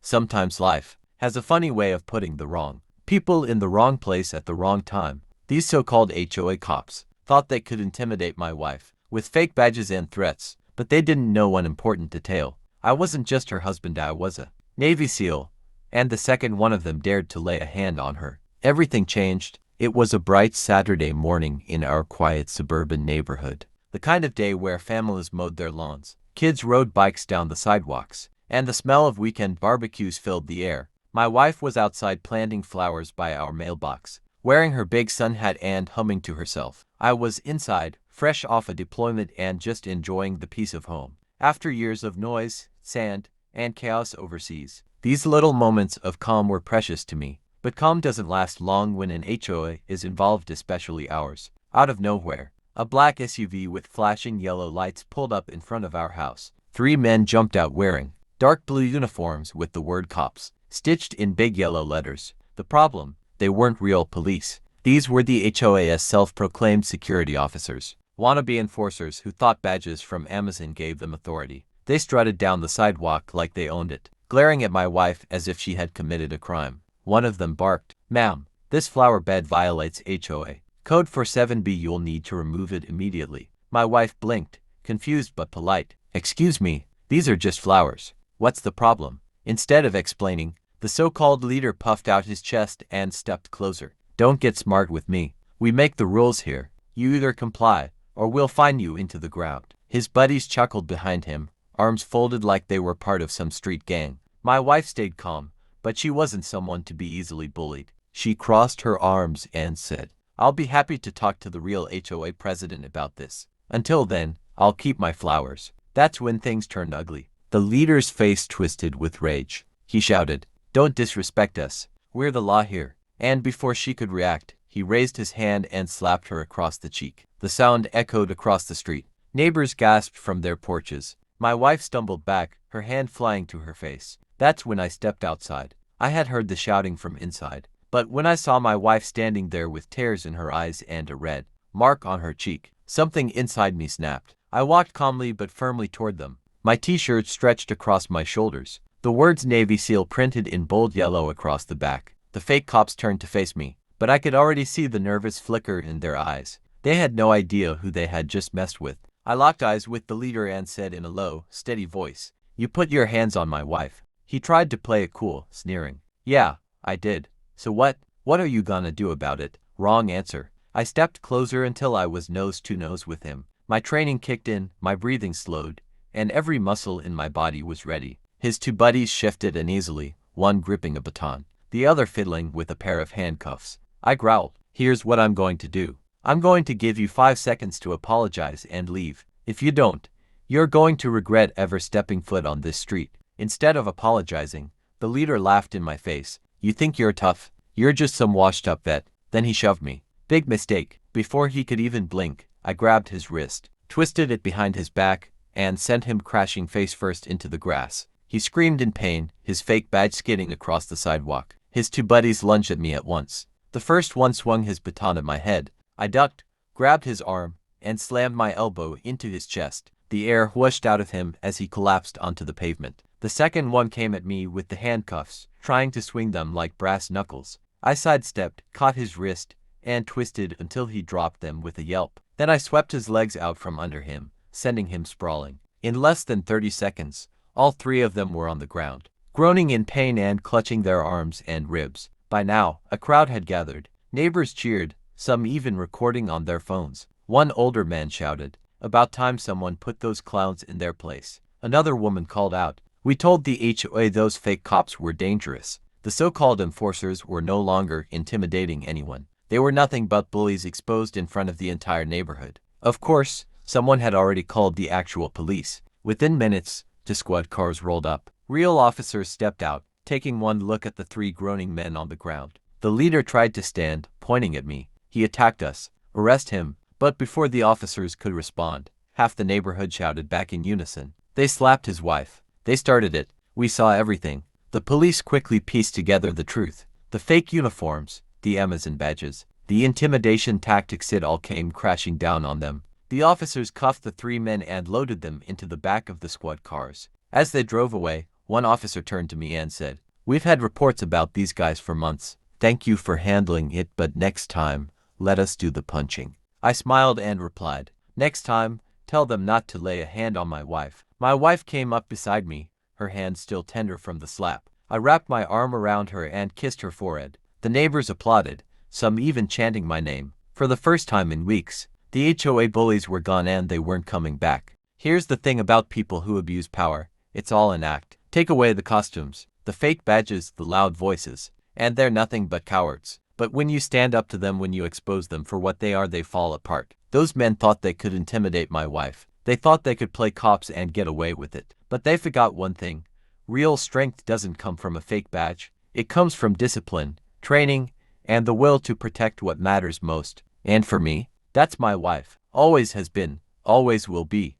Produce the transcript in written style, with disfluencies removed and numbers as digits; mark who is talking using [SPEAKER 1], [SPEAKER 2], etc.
[SPEAKER 1] Sometimes life has a funny way of putting the wrong people in the wrong place at the wrong time. These so-called HOA cops thought they could intimidate my wife with fake badges and threats, but they didn't know one important detail. I wasn't just her husband, I was a Navy SEAL, and the second one of them dared to lay a hand on her, everything changed. It was a bright Saturday morning in our quiet suburban neighborhood, the kind of day where families mowed their lawns, kids rode bikes down the sidewalks, and the smell of weekend barbecues filled the air. My wife was outside planting flowers by our mailbox, wearing her big sun hat and humming to herself. I was inside, fresh off a deployment and just enjoying the peace of home. After years of noise, sand, and chaos overseas, these little moments of calm were precious to me. But calm doesn't last long when an HOA is involved, especially ours. Out of nowhere, a black SUV with flashing yellow lights pulled up in front of our house. 3 men jumped out wearing dark blue uniforms with the word cops stitched in big yellow letters. The problem? They weren't real police. These were the HOA's self-proclaimed security officers, wannabe enforcers who thought badges from Amazon gave them authority. They strutted down the sidewalk like they owned it, glaring at my wife as if she had committed a crime. One of them barked, "Ma'am, this flower bed violates HOA Code 47B. You'll need to remove it immediately." My wife blinked, confused but polite. "Excuse me, these are just flowers. What's the problem?" Instead of explaining, the so-called leader puffed out his chest and stepped closer. "Don't get smart with me. We make the rules here. You either comply, or we'll fine you into the ground." His buddies chuckled behind him, arms folded like they were part of some street gang. My wife stayed calm, but she wasn't someone to be easily bullied. She crossed her arms and said, "I'll be happy to talk to the real HOA president about this. Until then, I'll keep my flowers." That's when things turned ugly. The leader's face twisted with rage. He shouted, "Don't disrespect us. We're the law here." And before she could react, he raised his hand and slapped her across the cheek. The sound echoed across the street. Neighbors gasped from their porches. My wife stumbled back, her hand flying to her face. That's when I stepped outside. I had heard the shouting from inside, but when I saw my wife standing there with tears in her eyes and a red mark on her cheek, something inside me snapped. I walked calmly but firmly toward them, my t-shirt stretched across my shoulders, the words Navy SEAL printed in bold yellow across the back. The fake cops turned to face me, but I could already see the nervous flicker in their eyes. They had no idea who they had just messed with. I locked eyes with the leader and said in a low, steady voice, "You put your hands on my wife." He tried to play it cool, sneering. "Yeah, I did. So what? What are you gonna do about it?" Wrong answer. I stepped closer until I was nose to nose with him. My training kicked in, my breathing slowed, and every muscle in my body was ready. His 2 buddies shifted uneasily, one gripping a baton, the other fiddling with a pair of handcuffs. I growled, "Here's what I'm going to do. I'm going to give you 5 seconds to apologize and leave. If you don't, you're going to regret ever stepping foot on this street." Instead of apologizing, the leader laughed in my face. "You think you're tough? You're just some washed-up vet." Then he shoved me. Big mistake. Before he could even blink, I grabbed his wrist, twisted it behind his back, and sent him crashing face first into the grass. He screamed in pain, his fake badge skidding across the sidewalk. His 2 buddies lunged at me at once. The first one swung his baton at my head. I ducked, grabbed his arm, and slammed my elbow into his chest. The air whooshed out of him as he collapsed onto the pavement. The second one came at me with the handcuffs, trying to swing them like brass knuckles. I sidestepped, caught his wrist, and twisted until he dropped them with a yelp. Then I swept his legs out from under him, sending him sprawling. In less than 30 seconds, all 3 of them were on the ground, groaning in pain and clutching their arms and ribs. By now, a crowd had gathered. Neighbors cheered, some even recording on their phones. One older man shouted, "About time someone put those clowns in their place." Another woman called out, "We told the HOA those fake cops were dangerous." The so-called enforcers were no longer intimidating anyone. They were nothing but bullies exposed in front of the entire neighborhood. Of course, someone had already called the actual police. Within minutes, 2 squad cars rolled up. Real officers stepped out, taking one look at the 3 groaning men on the ground. The leader tried to stand, pointing at me. "He attacked us. Arrest him." But before the officers could respond, half the neighborhood shouted back in unison. "They slapped his wife. They started it. We saw everything." The police quickly pieced together the truth. The fake uniforms, the Amazon badges, the intimidation tactics, it all came crashing down on them. The officers cuffed the 3 men and loaded them into the back of the squad cars. As they drove away, One officer turned to me and said, "We've had reports about these guys for months. Thank you for handling it, but next time, let us do the punching." I smiled and replied, "Next time, tell them not to lay a hand on my wife." My wife came up beside me, her hand still tender from the slap. I wrapped my arm around her and kissed her forehead. The neighbors applauded, some even chanting my name. For the first time in weeks, the HOA bullies were gone and they weren't coming back. Here's the thing about people who abuse power. It's all an act. Take away the costumes, the fake badges, the loud voices, and they're nothing but cowards. But when you stand up to them, when you expose them for what they are, they fall apart. Those men thought they could intimidate my wife. They thought they could play cops and get away with it. But they forgot one thing. Real strength doesn't come from a fake badge. It comes from discipline, training, and the will to protect what matters most. And for me, that's my wife. Always has been, always will be.